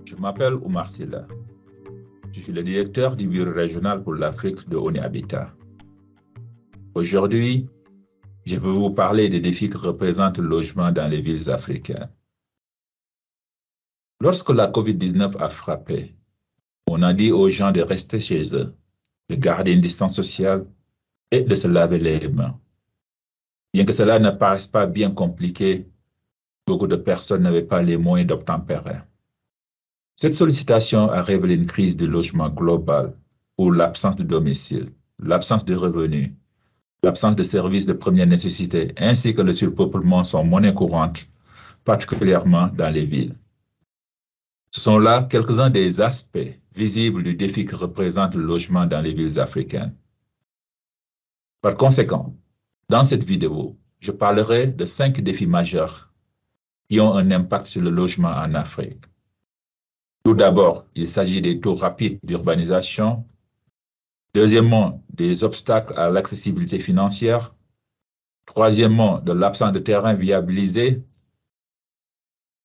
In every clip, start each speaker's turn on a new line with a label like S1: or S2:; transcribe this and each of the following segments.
S1: Je m'appelle Oumar Silla. Je suis le directeur du bureau régional pour l'Afrique de ONU Habitat. Aujourd'hui, je veux vous parler des défis que représente le logement dans les villes africaines. Lorsque la COVID-19 a frappé, on a dit aux gens de rester chez eux, de garder une distance sociale et de se laver les mains. Bien que cela ne paraisse pas bien compliqué, beaucoup de personnes n'avaient pas les moyens d'obtempérer. Cette sollicitation a révélé une crise du logement global où l'absence de domicile, l'absence de revenus, l'absence de services de première nécessité ainsi que le surpeuplement sont monnaie courante, particulièrement dans les villes. Ce sont là quelques-uns des aspects visibles du défi que représente le logement dans les villes africaines. Par conséquent, dans cette vidéo, je parlerai de 5 défis majeurs qui ont un impact sur le logement en Afrique. Tout d'abord, il s'agit des taux rapides d'urbanisation. Deuxièmement, des obstacles à l'accessibilité financière. Troisièmement, de l'absence de terrain viabilisé.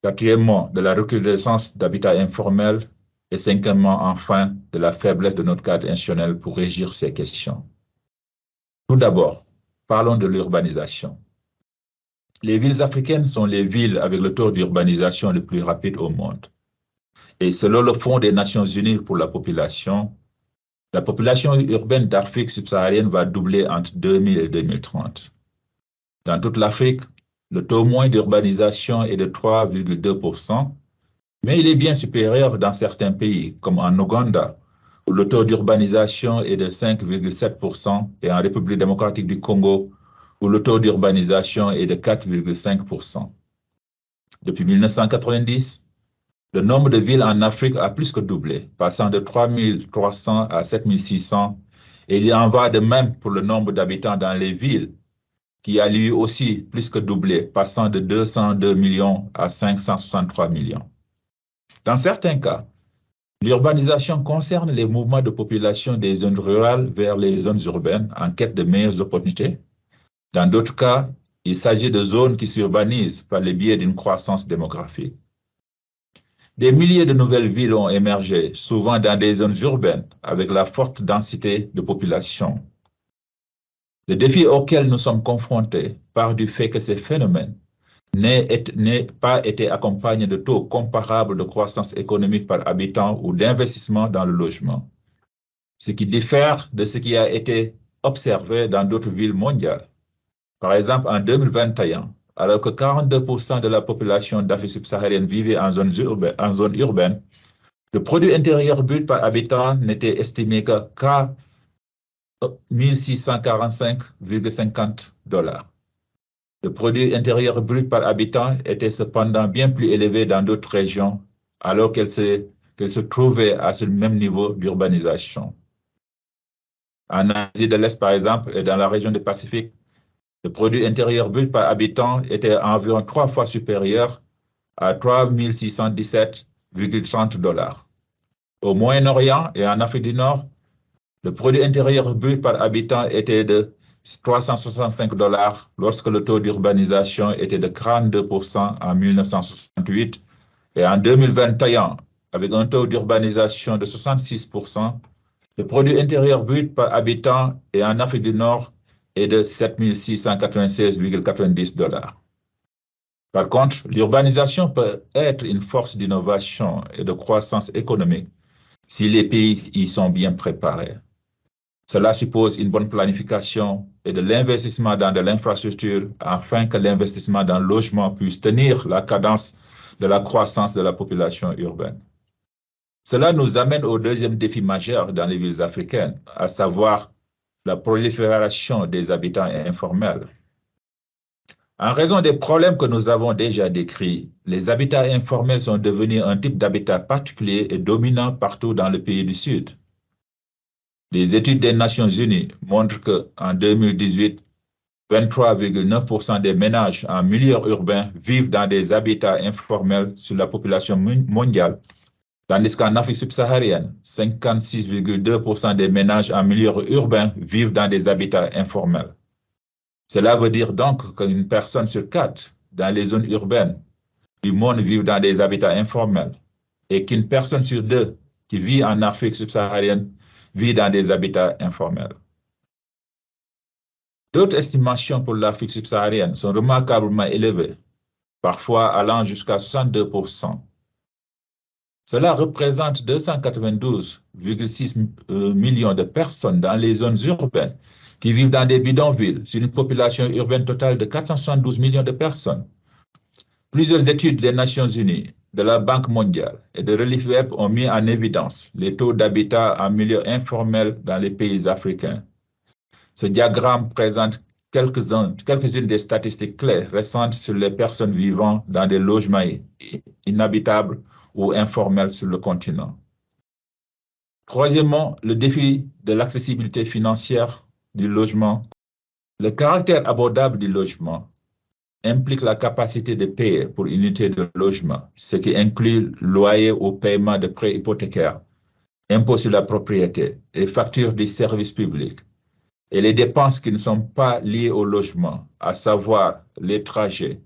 S1: Quatrièmement, de la recrudescence d'habitat informel. Et cinquièmement, enfin, de la faiblesse de notre cadre institutionnel pour régir ces questions. Tout d'abord, parlons de l'urbanisation. Les villes africaines sont les villes avec le taux d'urbanisation le plus rapide au monde. Et selon le Fonds des Nations Unies pour la population urbaine d'Afrique subsaharienne va doubler entre 2000 et 2030. Dans toute l'Afrique, le taux moyen d'urbanisation est de 3,2%, mais il est bien supérieur dans certains pays, comme en Ouganda, où le taux d'urbanisation est de 5,7%, et en République démocratique du Congo, où le taux d'urbanisation est de 4,5%. Depuis 1990, le nombre de villes en Afrique a plus que doublé, passant de 3300 à 7600, et il en va de même pour le nombre d'habitants dans les villes, qui a lui aussi plus que doublé, passant de 202 millions à 563 millions. Dans certains cas, l'urbanisation concerne les mouvements de population des zones rurales vers les zones urbaines en quête de meilleures opportunités. Dans d'autres cas, il s'agit de zones qui s'urbanisent par le biais d'une croissance démographique. Des milliers de nouvelles villes ont émergé, souvent dans des zones urbaines, avec la forte densité de population. Le défi auquel nous sommes confrontés part du fait que ces phénomènes n'aient pas été accompagnés de taux comparables de croissance économique par habitant ou d'investissement dans le logement, ce qui diffère de ce qui a été observé dans d'autres villes mondiales. Par exemple, en 2021, alors que 42% de la population d'Afrique subsaharienne vivait en zone urbaine, le produit intérieur brut par habitant n'était estimé qu'à 1645,50 $. Le produit intérieur brut par habitant était cependant bien plus élevé dans d'autres régions, alors qu'elle se trouvait à ce même niveau d'urbanisation. En Asie de l'Est, par exemple, et dans la région du Pacifique, le produit intérieur brut par habitant était environ 3 fois supérieur à 3617,30 $. Au Moyen-Orient et en Afrique du Nord, le produit intérieur brut par habitant était de 365 $ lorsque le taux d'urbanisation était de 42% en 1968 et en 2021, avec un taux d'urbanisation de 66%, le produit intérieur brut par habitant et en Afrique du Nord est de 7696,90 $. Par contre, l'urbanisation peut être une force d'innovation et de croissance économique si les pays y sont bien préparés. Cela suppose une bonne planification et de l'investissement dans de l'infrastructure afin que l'investissement dans le logement puisse tenir la cadence de la croissance de la population urbaine. Cela nous amène au deuxième défi majeur dans les villes africaines, à savoir la prolifération des habitants informels. En raison des problèmes que nous avons déjà décrits, les habitats informels sont devenus un type d'habitat particulier et dominant partout dans le pays du Sud. Les études des Nations Unies montrent qu'en 2018, 23,9% des ménages en milieu urbain vivent dans des habitats informels sur la population mondiale, tandis qu'en Afrique subsaharienne, 56,2% des ménages en milieu urbain vivent dans des habitats informels. Cela veut dire donc qu'une personne sur 4 dans les zones urbaines du monde vit dans des habitats informels. et qu'une personne sur deux qui vit en Afrique subsaharienne vit dans des habitats informels. D'autres estimations pour l'Afrique subsaharienne sont remarquablement élevées, parfois allant jusqu'à 62%. Cela représente 292,6 millions de personnes dans les zones urbaines qui vivent dans des bidonvilles sur une population urbaine totale de 472 millions de personnes. Plusieurs études des Nations Unies, de la Banque mondiale et de Relief Web ont mis en évidence les taux d'habitat en milieu informel dans les pays africains. Ce diagramme présente quelques-unes des statistiques clés récentes sur les personnes vivant dans des logements inhabitables ou informels sur le continent. Troisièmement, le défi de l'accessibilité financière du logement. Le caractère abordable du logement implique la capacité de payer pour une unité de logement, ce qui inclut loyer ou paiement de prêts hypothécaires, impôts sur la propriété et factures des services publics, et les dépenses qui ne sont pas liées au logement, à savoir les trajets,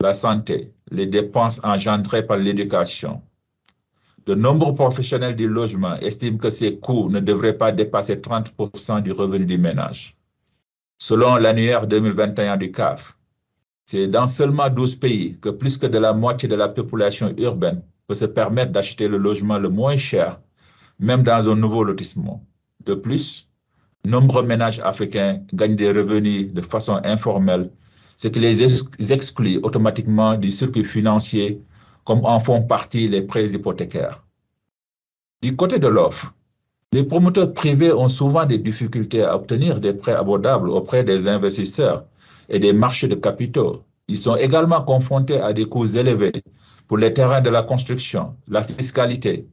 S1: la santé, les dépenses engendrées par l'éducation. De nombreux professionnels du logement estiment que ces coûts ne devraient pas dépasser 30% du revenu du ménage. Selon l'annuaire 2021 du CAF, c'est dans seulement 12 pays que plus que de la moitié de la population urbaine peut se permettre d'acheter le logement le moins cher, même dans un nouveau lotissement. De plus, nombreux ménages africains gagnent des revenus de façon informelle, ce qui les exclut automatiquement du circuit financier, comme en font partie les prêts hypothécaires. Du côté de l'offre, les promoteurs privés ont souvent des difficultés à obtenir des prêts abordables auprès des investisseurs et des marchés de capitaux. Ils sont également confrontés à des coûts élevés pour les terrains de la construction, la fiscalité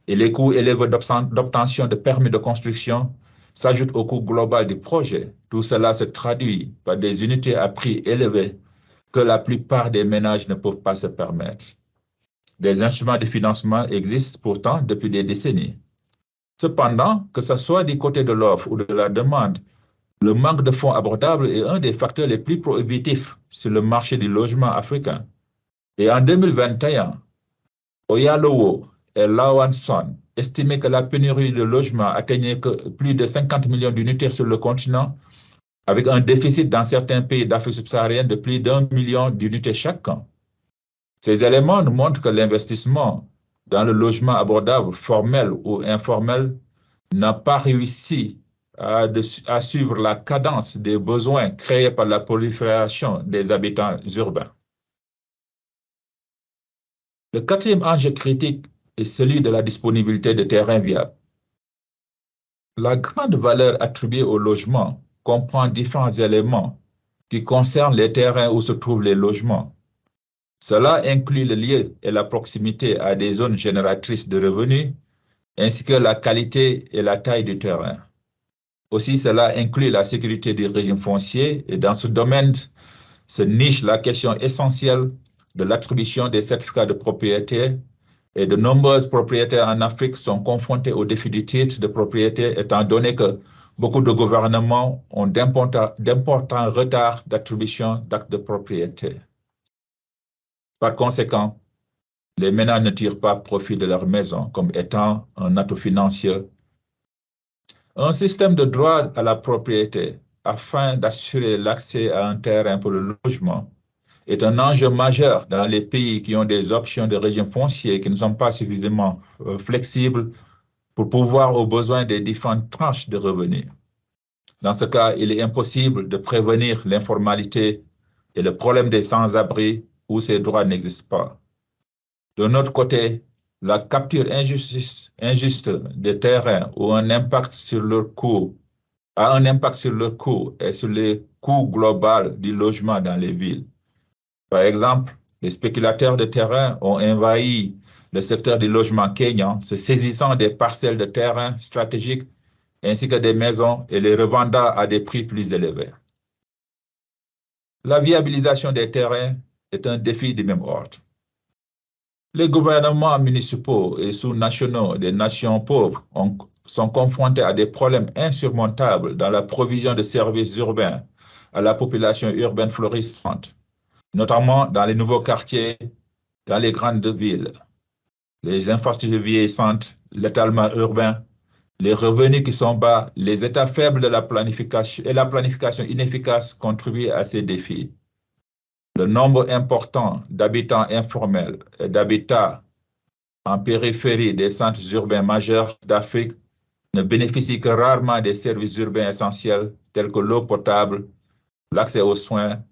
S1: et les coûts élevés d'obtention de permis de construction s'ajoutent au coût global du projet. Tout cela se traduit par des unités à prix élevés que la plupart des ménages ne peuvent pas se permettre. Des instruments de financement existent pourtant depuis des décennies. Cependant, que ce soit du côté de l'offre ou de la demande, le manque de fonds abordables est un des facteurs les plus prohibitifs sur le marché du logement africain. Et en 2021, Oyalowo et Lawanson estimaient que la pénurie de logements atteignait que plus de 50 millions d'unités sur le continent, avec un déficit dans certains pays d'Afrique subsaharienne de plus d'1 million d'unités chacun. Ces éléments nous montrent que l'investissement dans le logement abordable, formel ou informel, n'a pas réussi à suivre la cadence des besoins créés par la prolifération des habitants urbains. Le quatrième enjeu critique est celui de la disponibilité de terrains viables. La grande valeur attribuée au logement comprend différents éléments qui concernent les terrains où se trouvent les logements. Cela inclut le lieu et la proximité à des zones génératrices de revenus, ainsi que la qualité et la taille du terrain. Aussi, cela inclut la sécurité du régime foncier et dans ce domaine se niche la question essentielle de l'attribution des certificats de propriété et de nombreuses propriétaires en Afrique sont confrontés au défi du titre de propriété étant donné que beaucoup de gouvernements ont d'importants retards d'attribution d'actes de propriété. Par conséquent, les ménages ne tirent pas profit de leur maison comme étant un atout financier. Un système de droit à la propriété afin d'assurer l'accès à un terrain pour le logement est un enjeu majeur dans les pays qui ont des options de régime foncier qui ne sont pas suffisamment flexibles pour pouvoir aux besoins des différentes tranches de revenus. Dans ce cas, il est impossible de prévenir l'informalité et le problème des sans-abri où ces droits n'existent pas. De notre côté, la capture injuste des terrains a un impact sur leur coût et sur les coûts globaux du logement dans les villes. Par exemple, les spéculateurs de terrain ont envahi le secteur du logement kényan, se saisissant des parcelles de terrain stratégiques ainsi que des maisons et les revendant à des prix plus élevés. La viabilisation des terrains est un défi du même ordre. Les gouvernements municipaux et sous-nationaux des nations pauvres sont confrontés à des problèmes insurmontables dans la provision de services urbains à la population urbaine florissante, notamment dans les nouveaux quartiers, dans les grandes villes. les infrastructures vieillissantes, l'étalement urbain, les revenus qui sont bas, les états faibles de la planification et la planification inefficace contribuent à ces défis. Le nombre important d'habitants informels et d'habitats en périphérie des centres urbains majeurs d'Afrique ne bénéficient que rarement des services urbains essentiels tels que l'eau potable, l'accès aux soins,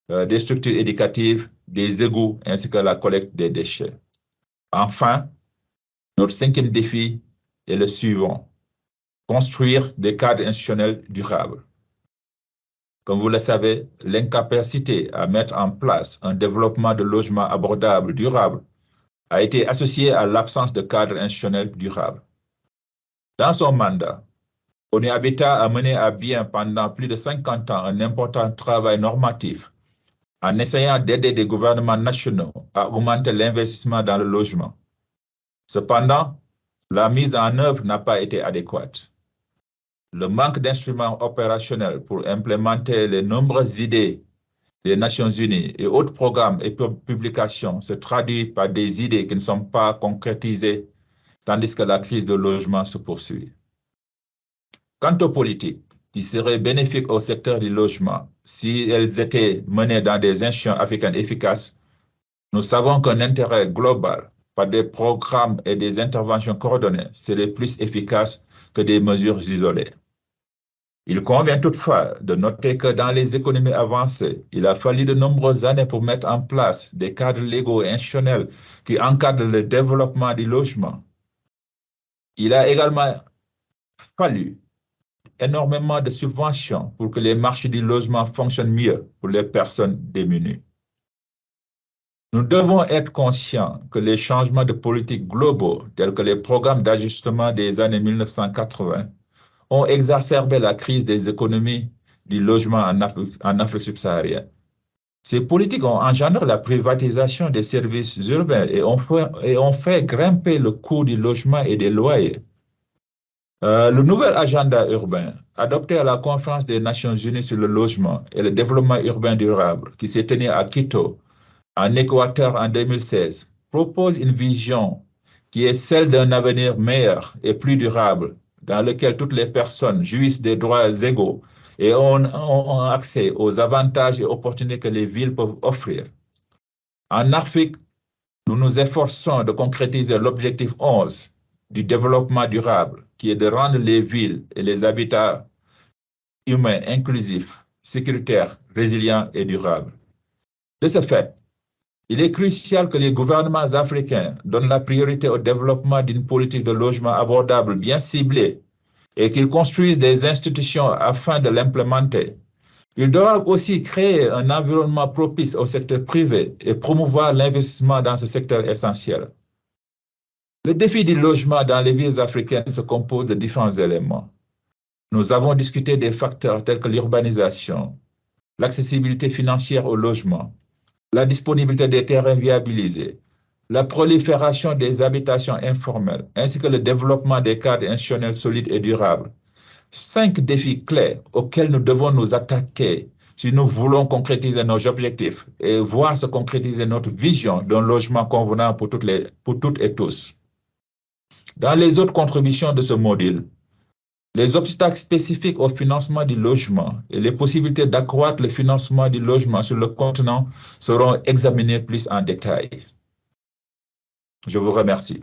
S1: des structures éducatives, des égouts ainsi que la collecte des déchets. Enfin, notre cinquième défi est le suivant: construire des cadres institutionnels durables. Comme vous le savez, l'incapacité à mettre en place un développement de logements abordables durables a été associée à l'absence de cadre institutionnel durable. Dans son mandat, ONU Habitat a mené à bien pendant plus de 50 ans un important travail normatif en essayant d'aider des gouvernements nationaux à augmenter l'investissement dans le logement. Cependant, la mise en œuvre n'a pas été adéquate. Le manque d'instruments opérationnels pour implémenter les nombreuses idées des Nations Unies et autres programmes et publications se traduit par des idées qui ne sont pas concrétisées, tandis que la crise de logement se poursuit. Quant aux politiques qui seraient bénéfiques au secteur du logement si elles étaient menées dans des institutions africaines efficaces, nous savons qu'un intérêt global par des programmes et des interventions coordonnées serait plus efficace que des mesures isolées. Il convient toutefois de noter que dans les économies avancées, il a fallu de nombreuses années pour mettre en place des cadres légaux et institutionnels qui encadrent le développement du logement. Il a également fallu énormément de subventions pour que les marchés du logement fonctionnent mieux pour les personnes démunies. Nous devons être conscients que les changements de politique globaux, tels que les programmes d'ajustement des années 1980, ont exacerbé la crise des économies du logement en Afrique subsaharienne. Ces politiques ont engendré la privatisation des services urbains et ont fait grimper le coût du logement et des loyers. Le nouvel agenda urbain, adopté à la Conférence des Nations Unies sur le logement et le développement urbain durable, qui s'est tenue à Quito, en Équateur en 2016, propose une vision qui est celle d'un avenir meilleur et plus durable, dans lequel toutes les personnes jouissent des droits égaux et ont accès aux avantages et opportunités que les villes peuvent offrir. En Afrique, nous nous efforçons de concrétiser l'objectif 11 du développement durable, qui est de rendre les villes et les habitats humains inclusifs, sécuritaires, résilients et durables. De ce fait, il est crucial que les gouvernements africains donnent la priorité au développement d'une politique de logement abordable bien ciblée et qu'ils construisent des institutions afin de l'implémenter. Ils doivent aussi créer un environnement propice au secteur privé et promouvoir l'investissement dans ce secteur essentiel. Le défi du logement dans les villes africaines se compose de différents éléments. Nous avons discuté des facteurs tels que l'urbanisation, l'accessibilité financière au logement, la disponibilité des terrains viabilisés, la prolifération des habitations informelles, ainsi que le développement des cadres institutionnels solides et durables. 5 défis clés auxquels nous devons nous attaquer si nous voulons concrétiser nos objectifs et voir se concrétiser notre vision d'un logement convenant pour toutes et tous. Dans les autres contributions de ce module, les obstacles spécifiques au financement du logement et les possibilités d'accroître le financement du logement sur le continent seront examinés plus en détail. Je vous remercie.